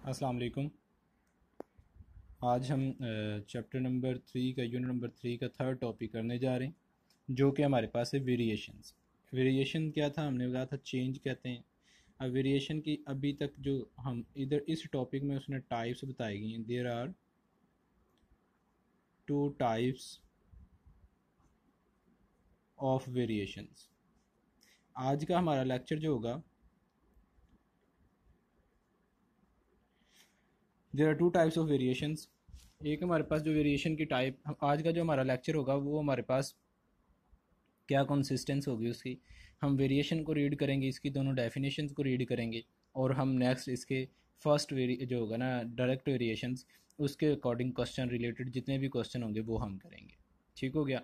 अस्सलाम वालेकुम। आज हम चैप्टर नंबर 3 का यूनिट नंबर 3 का थर्ड टॉपिक करने जा रहे हैं, जो कि हमारे पास है वेरिएशंस। वेरिएशन क्या था, हमने कहा था चेंज कहते हैं। अब वेरिएशन की अभी तक जो हम इधर इस टॉपिक में उसने टाइप्स बताई गई हैं। There are two types of variations. आज का हमारा लेक्चर जो होगा, there are two types of variations. एक हमारे पास जो वेरिएशन की टाइप, आज का जो हमारा लेक्चर होगा वो हमारे पास क्या कंसिस्टेंस होगी उसकी। हम वेरिएशन को रीड करेंगे, इसकी दोनों डेफिनेशंस को रीड करेंगे, और हम नेक्स्ट इसके फर्स्ट जो होगा ना डायरेक्ट वेरिएशंस, उसके अकॉर्डिंग क्वेश्चन रिलेटेड जितने भी क्वेश्चन होंगे वो हम करेंगे। ठीक हो गया।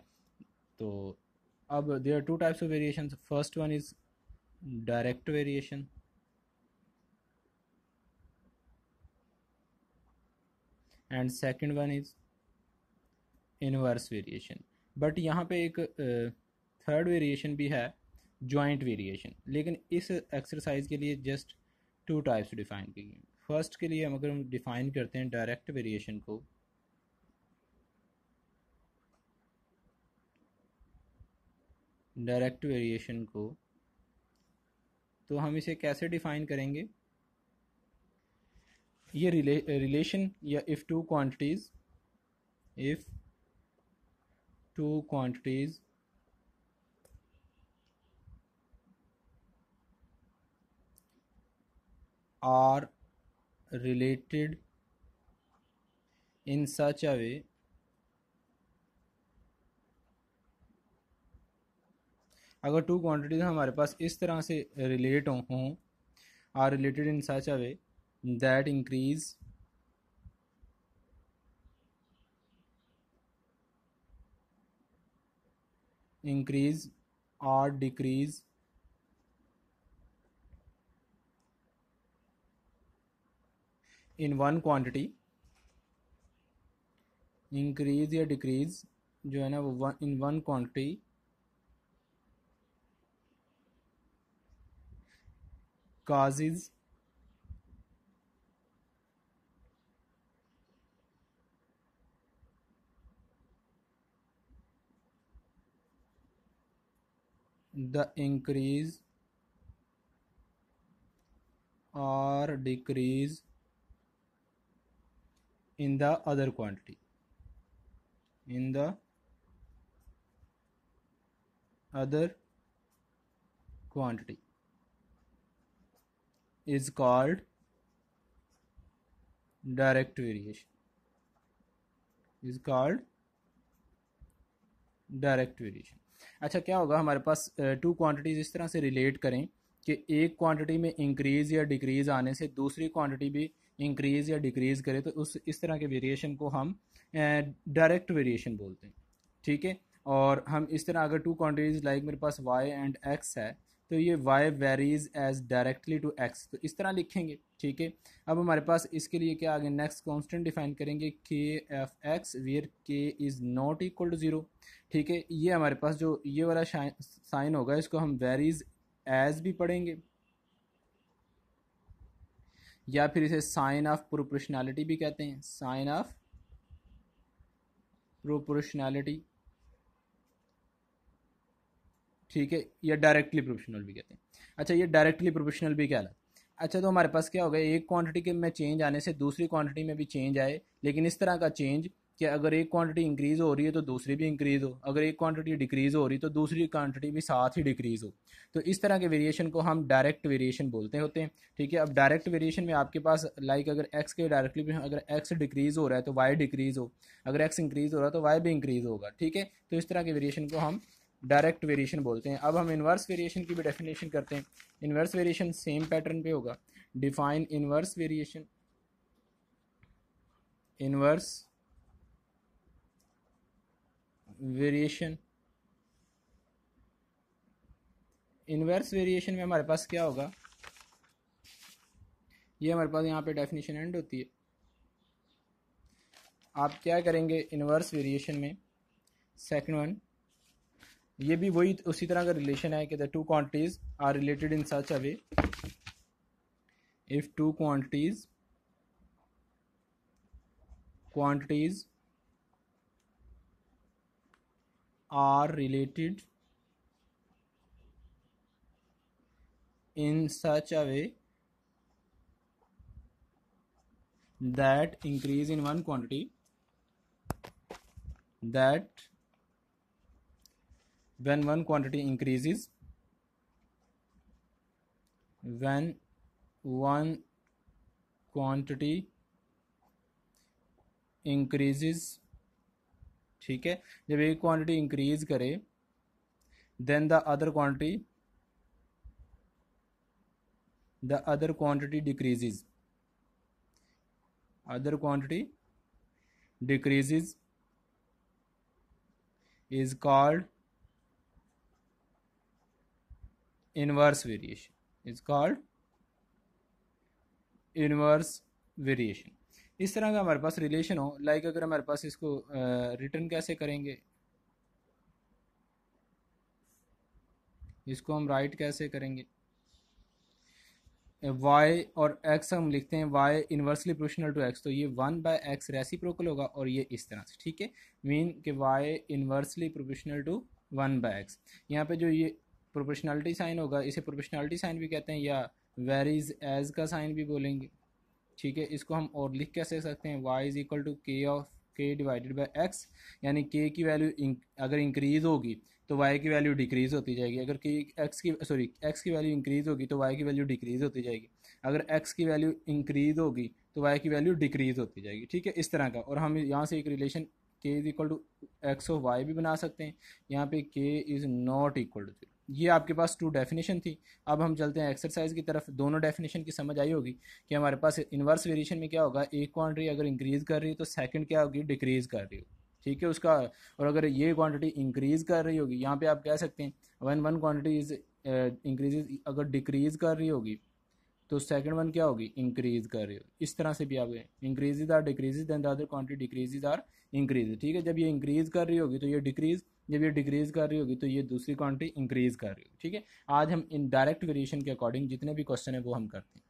तो अब there are two types of variations. First one is direct variation and second one is inverse variation. But यहाँ पे एक थर्ड वेरिएशन भी है, जॉइंट वेरिएशन। लेकिन इस एक्सरसाइज के लिए जस्ट टू टाइप्स डिफाइन की गई। फर्स्ट के लिए हम अगर हम डिफाइन करते हैं डायरेक्ट वेरिएशन को, डायरेक्ट वेरिएशन को तो हम इसे कैसे डिफाइन करेंगे। ये रिलेशन या if two quantities are related in such a way अगर टू क्वांटिटीज हमारे पास इस तरह से रिलेट हों, are related in such a way that increase और decrease in one quantity, increase या डिक्रीज जो है ना वो in one quantity causes the increase or decrease in the other quantity, in the other quantity is called direct variation, is called direct variation. अच्छा, क्या होगा हमारे पास टू क्वांटिटीज़ इस तरह से रिलेट करें कि एक क्वांटिटी में इंक्रीज़ या डिक्रीज़ आने से दूसरी क्वांटिटी भी इंक्रीज़ या डिक्रीज़ करे, तो उस इस तरह के वेरिएशन को हम डायरेक्ट वेरिएशन बोलते हैं। ठीक है। और हम इस तरह अगर टू क्वांटिटीज़ लाइक मेरे पास y एंड x है, तो ये y varies as directly to x, तो इस तरह लिखेंगे। ठीक है। अब हमारे पास इसके लिए क्या आगे नेक्स्ट कांस्टेंट डिफाइन करेंगे, k F X where k is not equal to zero. ठीक है। ये हमारे पास जो ये वाला साइन होगा, इसको हम वेरीज एज भी पढ़ेंगे, या फिर इसे साइन ऑफ प्रोपोर्शनैलिटी भी कहते हैं, साइन ऑफ प्रोपोर्शनैलिटी। ठीक है। या डायरेक्टली प्रोपोर्शनल भी कहते हैं। अच्छा, ये डायरेक्टली प्रोपोर्शनल भी कहलाता है। अच्छा, तो हमारे पास क्या होगा, एक क्वांटिटी के में चेंज आने से दूसरी क्वांटिटी में भी चेंज आए, लेकिन इस तरह का चेंज कि अगर एक क्वांटिटी इंक्रीज़ हो रही है तो दूसरी भी इंक्रीज़ हो, अगर एक क्वांटिटी डिक्रीज़ हो रही है तो दूसरी क्वांटिटी भी साथ ही डिक्रीज़ हो। तो इस तरह के वेरिएशन को हम डायरेक्ट वेरिएशन बोलते होते हैं। ठीक है। अब डायरेक्ट वेरिएशन में आपके पास लाइक अगर एक्स के डायरेक्टली भी, अगर एक्स डिक्रीज़ हो रहा है तो वाई डिक्रीज़ हो, अगर एक्स इंक्रीज़ हो रहा है तो वाई भी इंक्रीज़ होगा। ठीक है। तो इस तरह के वेरिएशन को हम डायरेक्ट वेरिएशन बोलते हैं। अब हम इन्वर्स वेरिएशन की भी डेफिनेशन करते हैं। इन्वर्स वेरिएशन सेम पैटर्न पे होगा। Define inverse variation, inverse variation. Inverse variation में हमारे पास क्या होगा, ये हमारे पास यहाँ पे डेफिनेशन एंड होती है। आप क्या करेंगे इन्वर्स वेरिएशन में, सेकंड वन, ये भी वही उसी तरह का रिलेशन है कि the two quantities are related in such a way, if two quantities quantities are related in such a way that increase in one quantity, that when one quantity increases, when one quantity increases, ठीक है, जब एक quantity increase करे, then the other quantity decreases, is called inverse variation, इस तरह का हमारे पास relation हो, लाइक अगर हमारे पास इसको रिटर्न कैसे करेंगे, इसको हम राइट कैसे करेंगे, y और x हम लिखते हैं y inversely proportional to x, तो ये 1/x रेसिप्रोकल होगा और ये इस तरह से, ठीक है, मीन कि y inversely proportional to 1/x। यहाँ पे जो ये प्रोपोर्शनलिटी साइन होगा, इसे प्रोपोर्शनलिटी साइन भी कहते हैं या वेरीज एज का साइन भी बोलेंगे, ठीक है। इसको हम और लिख कैसे सकते हैं, y is equal to k of k divided by x, यानी k की वैल्यू अगर इंक्रीज होगी तो y की वैल्यू डिक्रीज होती जाएगी, अगर x की वैल्यू इंक्रीज होगी तो y की वैल्यू डिक्रीज होती जाएगी, अगर x की वैल्यू इंक्रीज होगी तो y की वैल्यू डिक्रीज होती जाएगी, ठीक है, इस तरह का। और हम यहाँ से एक relation k is equal to X of Y भी बना सकते हैं, यहाँ पे k is not equal to 0। ये आपके पास 2 डेफिनेशन थी। अब हम चलते हैं एक्सरसाइज की तरफ। दोनों डेफिनेशन की समझ आई होगी कि हमारे पास इन्वर्स वेरिएशन में क्या होगा, एक क्वांटिटी अगर इंक्रीज कर रही है तो सेकंड क्या होगी, डिक्रीज कर रही होगी, ठीक है उसका। और अगर ये क्वांटिटी इंक्रीज कर रही होगी, यहाँ पे आप कह सकते हैं वन क्वांटिटी इज इंक्रीज, अगर डिक्रीज कर रही होगी तो सेकंड वन क्या होगी, इंक्रीज कर रही होगी। इस तरह से भी आप increases or decreases then the other quantity decreases or increase, ठीक है। जब ये इंक्रीज कर रही होगी तो ये डिक्रीज, जब ये डिक्रीज कर रही होगी तो ये दूसरी क्वांटिटी इंक्रीज कर रही होगी, ठीक है। आज हम इन डायरेक्ट वेरिएशन के अकॉर्डिंग जितने भी क्वेश्चन है वो हम करते हैं।